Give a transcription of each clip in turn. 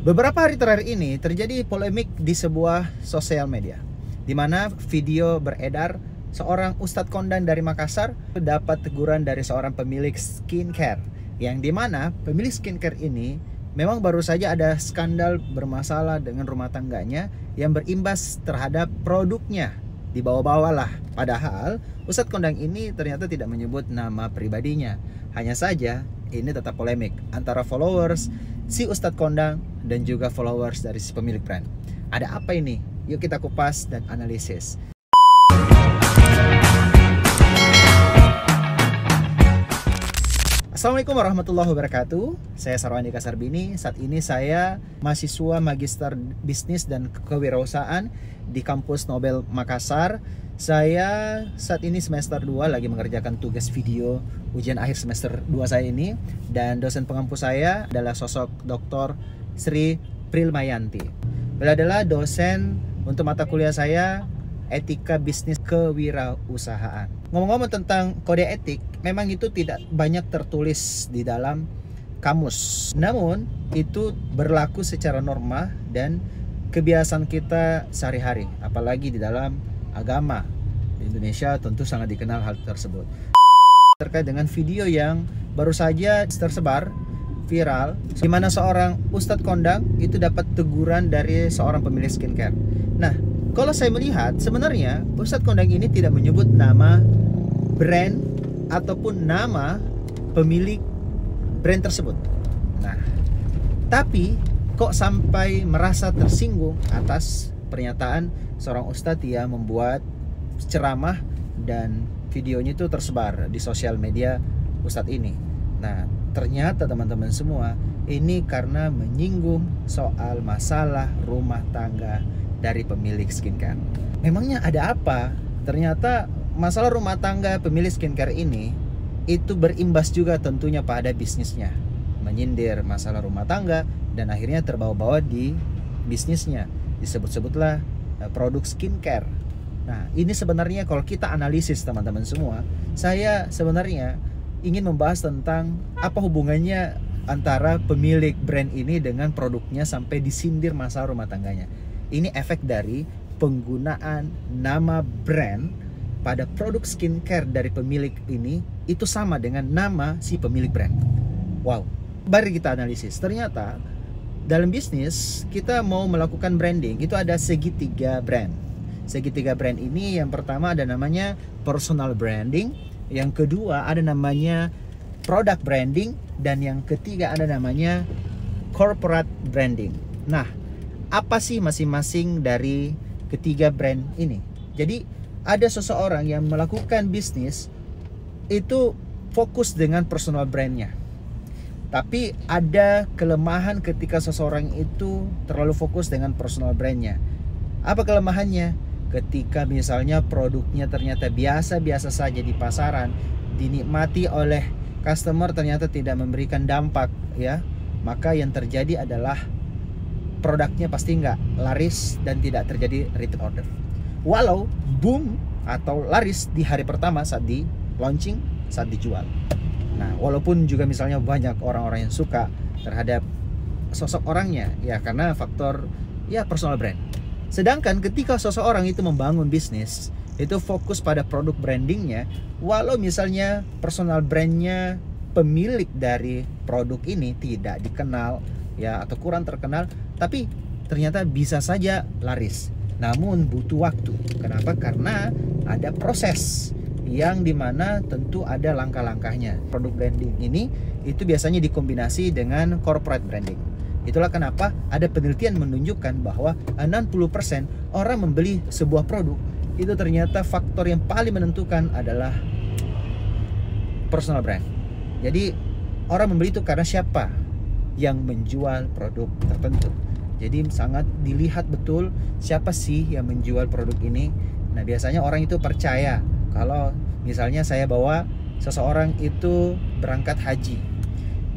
Beberapa hari terakhir ini terjadi polemik di sebuah sosial media, di mana video beredar seorang Ustadz Kondang dari Makassar dapat teguran dari seorang pemilik skincare, yang dimana pemilik skincare ini memang baru saja ada skandal bermasalah dengan rumah tangganya yang berimbas terhadap produknya. Dibawa-bawa lah. Padahal Ustadz Kondang ini ternyata tidak menyebut nama pribadinya. Hanya saja ini tetap polemik antara followers si Ustadz Kondang dan juga followers dari si pemilik brand. Ada apa ini? Yuk kita kupas dan analisis. Assalamualaikum warahmatullahi wabarakatuh. Saya Sarwandika Sarbini. Saat ini saya mahasiswa Magister Bisnis dan Kewirausahaan di kampus Nobel Makassar. Saya saat ini semester 2 lagi mengerjakan tugas video ujian akhir semester 2 saya ini. Dan dosen pengampu saya adalah sosok Dr. Sri Prilmayanti. Beliau adalah dosen untuk mata kuliah saya Etika Bisnis Kewirausahaan. Ngomong-ngomong tentang kode etik, memang itu tidak banyak tertulis di dalam kamus. Namun itu berlaku secara norma dan kebiasaan kita sehari-hari, apalagi di dalam agama. Di Indonesia tentu sangat dikenal hal tersebut. Terkait dengan video yang baru saja tersebar viral, di mana seorang Ustadz Kondang itu dapat teguran dari seorang pemilik skincare. Nah, kalau saya melihat sebenarnya Ustadz Kondang ini tidak menyebut nama brand ataupun nama pemilik brand tersebut. Nah, tapi kok sampai merasa tersinggung atas pernyataan seorang ustadz yang membuat ceramah dan videonya itu tersebar di sosial media ustadz ini. Nah, ternyata teman-teman semua ini karena menyinggung soal masalah rumah tangga dari pemilik skincare. Memangnya ada apa? Ternyata masalah rumah tangga pemilik skincare ini itu berimbas juga tentunya pada bisnisnya. Menyindir masalah rumah tangga dan akhirnya terbawa-bawa di bisnisnya. Disebut-sebutlah produk skincare. Nah, ini sebenarnya kalau kita analisis teman-teman semua, saya sebenarnya ingin membahas tentang apa hubungannya antara pemilik brand ini dengan produknya sampai disindir masalah rumah tangganya. Ini efek dari penggunaan nama brand pada produk skincare dari pemilik ini itu sama dengan nama si pemilik brand. Wow, mari kita analisis. Ternyata dalam bisnis kita mau melakukan branding itu ada segitiga brand. Segitiga brand ini yang pertama ada namanya personal branding, yang kedua ada namanya product branding, dan yang ketiga ada namanya corporate branding. Nah, apa sih masing-masing dari ketiga brand ini? Jadi ada seseorang yang melakukan bisnis itu fokus dengan personal brandnya, tapi ada kelemahan ketika seseorang itu terlalu fokus dengan personal brandnya. Apa kelemahannya? Ketika misalnya produknya ternyata biasa-biasa saja di pasaran, dinikmati oleh customer, ternyata tidak memberikan dampak, ya, maka yang terjadi adalah produknya pasti nggak laris dan tidak terjadi repeat order. Walau boom atau laris di hari pertama saat di launching, saat dijual. Nah, walaupun juga misalnya banyak orang-orang yang suka terhadap sosok orangnya, ya karena faktor ya personal brand. Sedangkan ketika seseorang itu membangun bisnis, itu fokus pada produk brandingnya, walau misalnya personal brandnya pemilik dari produk ini tidak dikenal, ya, atau kurang terkenal, tapi ternyata bisa saja laris. Namun butuh waktu. Kenapa? Karena ada proses yang dimana tentu ada langkah-langkahnya. Produk branding ini itu biasanya dikombinasi dengan corporate branding. Itulah kenapa ada penelitian menunjukkan bahwa 60% orang membeli sebuah produk itu ternyata faktor yang paling menentukan adalah personal brand. Jadi orang membeli itu karena siapa yang menjual produk tertentu. Jadi sangat dilihat betul siapa sih yang menjual produk ini. Nah, biasanya orang itu percaya kalau misalnya saya bawa seseorang itu berangkat haji,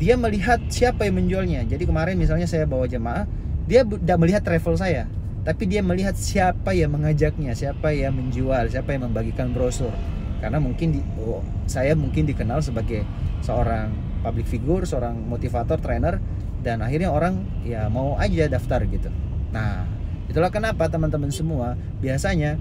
dia melihat siapa yang menjualnya. Jadi kemarin misalnya saya bawa jemaah, dia tidak melihat travel saya, tapi dia melihat siapa yang mengajaknya, siapa yang menjual, siapa yang membagikan brosur. Karena mungkin saya mungkin dikenal sebagai seorang public figure, seorang motivator, trainer dan akhirnya orang ya mau aja daftar gitu. Nah, itulah kenapa teman-teman semua, biasanya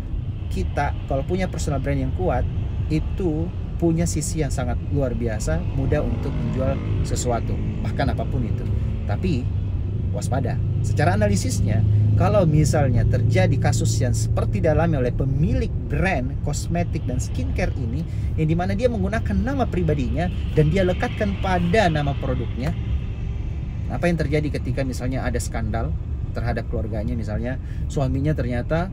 kita kalau punya personal brand yang kuat itu punya sisi yang sangat luar biasa, mudah untuk menjual sesuatu, bahkan apapun itu. Tapi waspada, secara analisisnya, kalau misalnya terjadi kasus yang seperti dialami oleh pemilik brand kosmetik dan skincare ini, yang dimana dia menggunakan nama pribadinya dan dia lekatkan pada nama produknya, apa yang terjadi ketika misalnya ada skandal terhadap keluarganya, misalnya suaminya ternyata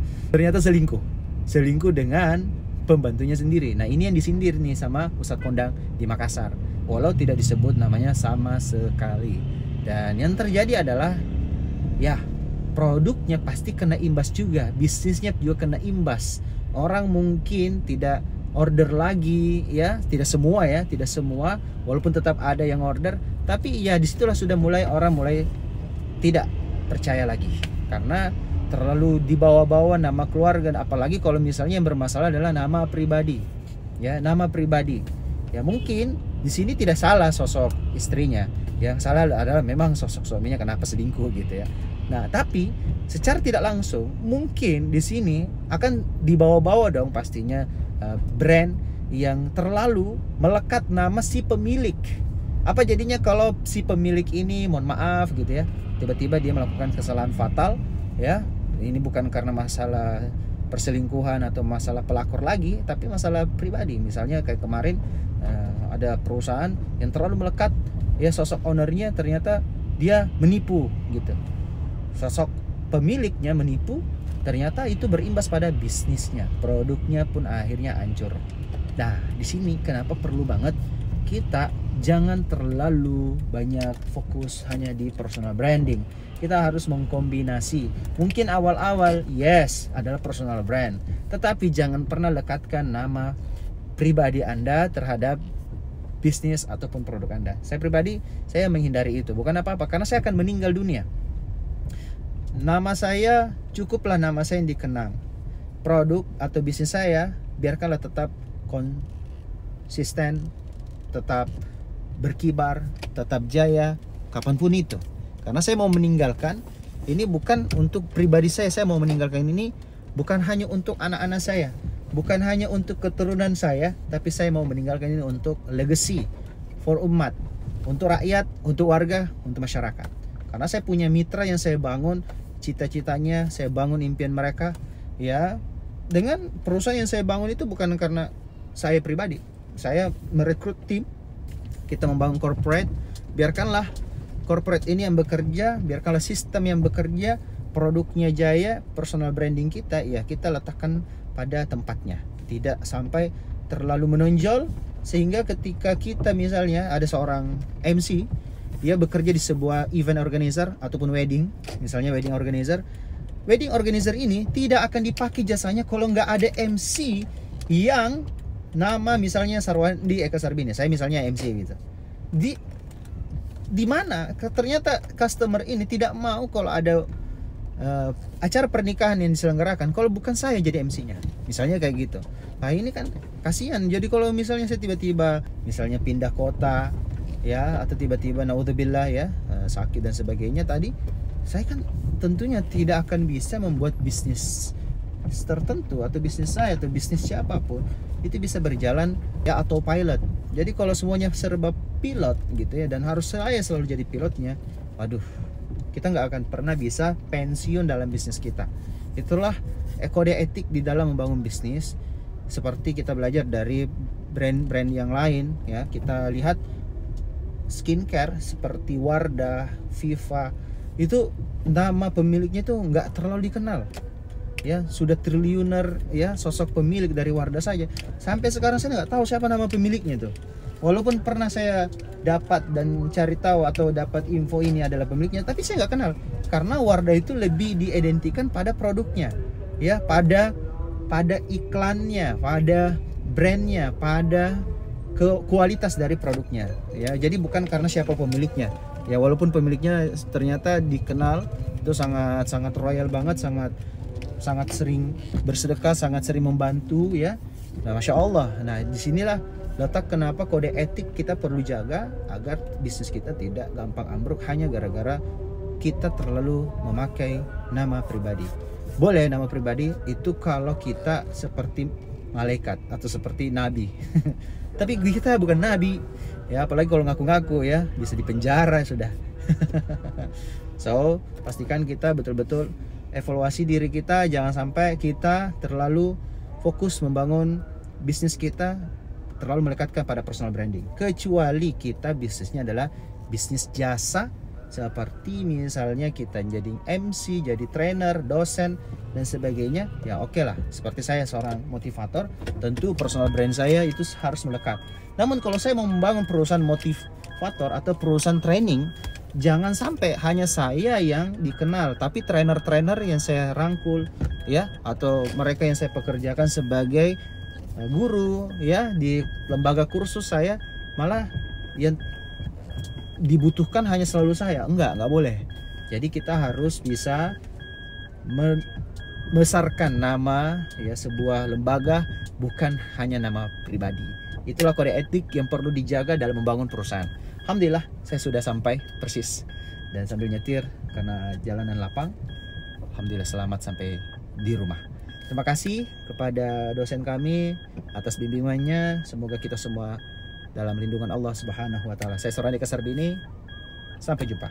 selingkuh dengan pembantunya sendiri. Nah, ini yang disindir nih sama Ustadz Kondang di Makassar, walau tidak disebut namanya sama sekali. Dan yang terjadi adalah ya produknya pasti kena imbas juga, bisnisnya juga kena imbas. Orang mungkin tidak order lagi ya, tidak semua, walaupun tetap ada yang order, tapi ya disitulah sudah mulai orang mulai tidak percaya lagi karena terlalu dibawa-bawa nama keluarga, apalagi kalau misalnya yang bermasalah adalah nama pribadi. Ya, nama pribadi. Ya mungkin di sini tidak salah sosok istrinya. Yang salah adalah memang sosok suaminya kenapa selingkuh gitu ya. Nah, tapi secara tidak langsung mungkin di sini akan dibawa-bawa dong pastinya brand yang terlalu melekat nama si pemilik. Apa jadinya kalau si pemilik ini mohon maaf gitu ya, tiba-tiba dia melakukan kesalahan fatal ya. Ini bukan karena masalah perselingkuhan atau masalah pelakor lagi, tapi masalah pribadi. Misalnya kayak kemarin ada perusahaan yang terlalu melekat ya, sosok ownernya ternyata dia menipu gitu. Sosok pemiliknya menipu, ternyata itu berimbas pada bisnisnya, produknya pun akhirnya hancur. Nah, di sini kenapa perlu banget kita jangan terlalu banyak fokus hanya di personal branding. Kita harus mengkombinasi. Mungkin awal-awal yes adalah personal brand, tetapi jangan pernah lekatkan nama pribadi Anda terhadap bisnis ataupun produk Anda. Saya pribadi, saya menghindari itu. Bukan apa-apa, karena saya akan meninggal dunia. Nama saya, cukuplah nama saya yang dikenang. Produk atau bisnis saya, biarkanlah tetap konsisten, tetap berkibar, tetap jaya, kapanpun itu. Karena saya mau meninggalkan, ini bukan untuk pribadi saya mau meninggalkan ini bukan hanya untuk anak-anak saya, bukan hanya untuk keturunan saya, tapi saya mau meninggalkan ini untuk legacy, for umat, untuk rakyat, untuk warga, untuk masyarakat. Karena saya punya mitra yang saya bangun, cita-citanya saya bangun impian mereka, ya. Dengan perusahaan yang saya bangun itu bukan karena saya pribadi. Saya merekrut tim, kita membangun corporate, biarkanlah corporate ini yang bekerja, biarkanlah sistem yang bekerja, produknya jaya, personal branding kita ya kita letakkan pada tempatnya, tidak sampai terlalu menonjol sehingga ketika kita misalnya ada seorang MC, dia bekerja di sebuah event organizer ataupun wedding, misalnya wedding organizer ini tidak akan dipakai jasanya kalau nggak ada MC yang nama misalnya Sarwandi Eka Sarbini, saya misalnya MC gitu. Di mana ternyata customer ini tidak mau kalau ada acara pernikahan yang diselenggarakan kalau bukan saya jadi MC-nya, misalnya kayak gitu. Nah ini kan kasihan. Jadi kalau misalnya saya tiba-tiba misalnya pindah kota ya, atau tiba-tiba naudzubillah ya sakit dan sebagainya tadi, saya kan tentunya tidak akan bisa membuat bisnis tertentu atau bisnis saya atau bisnis siapapun itu bisa berjalan ya autopilot. Jadi kalau semuanya serba pilot gitu ya, dan harus saya selalu jadi pilotnya, waduh, kita nggak akan pernah bisa pensiun dalam bisnis kita. Itulah kode etik di dalam membangun bisnis. Seperti kita belajar dari brand-brand yang lain ya, kita lihat skincare seperti Wardah, Viva, itu nama pemiliknya tuh nggak terlalu dikenal ya, sudah triliuner ya sosok pemilik dari Wardah saja. Sampai sekarang saya nggak tahu siapa nama pemiliknya tuh. Walaupun pernah saya dapat dan cari tahu atau dapat info ini adalah pemiliknya, tapi saya nggak kenal. Karena Wardah itu lebih diidentikan pada produknya, ya, pada iklannya, pada brandnya, pada kualitas dari produknya. Ya, jadi bukan karena siapa pemiliknya. Ya, walaupun pemiliknya ternyata dikenal itu sangat royal banget, sangat sering bersedekah, sangat sering membantu ya. Nah, masya Allah. Nah, disinilah letak kenapa kode etik kita perlu jaga agar bisnis kita tidak gampang ambruk hanya gara-gara kita terlalu memakai nama pribadi. Boleh nama pribadi itu kalau kita seperti malaikat atau seperti nabi. Tapi kita bukan nabi. Ya, apalagi kalau ngaku-ngaku ya, bisa dipenjara sudah. So, pastikan kita betul-betul evaluasi diri kita, jangan sampai kita terlalu fokus membangun bisnis kita, terlalu melekatkan pada personal branding. Kecuali kita bisnisnya adalah bisnis jasa, seperti misalnya kita jadi MC, jadi trainer, dosen dan sebagainya, ya oke lah. Seperti saya seorang motivator, tentu personal brand saya itu harus melekat. Namun kalau saya mau membangun perusahaan motivator atau perusahaan training, jangan sampai hanya saya yang dikenal, tapi trainer-trainer yang saya rangkul ya, atau mereka yang saya pekerjakan sebagai guru ya di lembaga kursus saya, malah yang dibutuhkan hanya selalu saya. Enggak boleh. Jadi kita harus bisa membesarkan nama ya sebuah lembaga, bukan hanya nama pribadi. Itulah kode etik yang perlu dijaga dalam membangun perusahaan. Alhamdulillah saya sudah sampai persis, dan sambil nyetir karena jalanan lapang, alhamdulillah selamat sampai di rumah. Terima kasih kepada dosen kami atas bimbingannya. Semoga kita semua dalam lindungan Allah Subhanahu wa taala. Saya Sarwan Eka Sarbini. Sampai jumpa.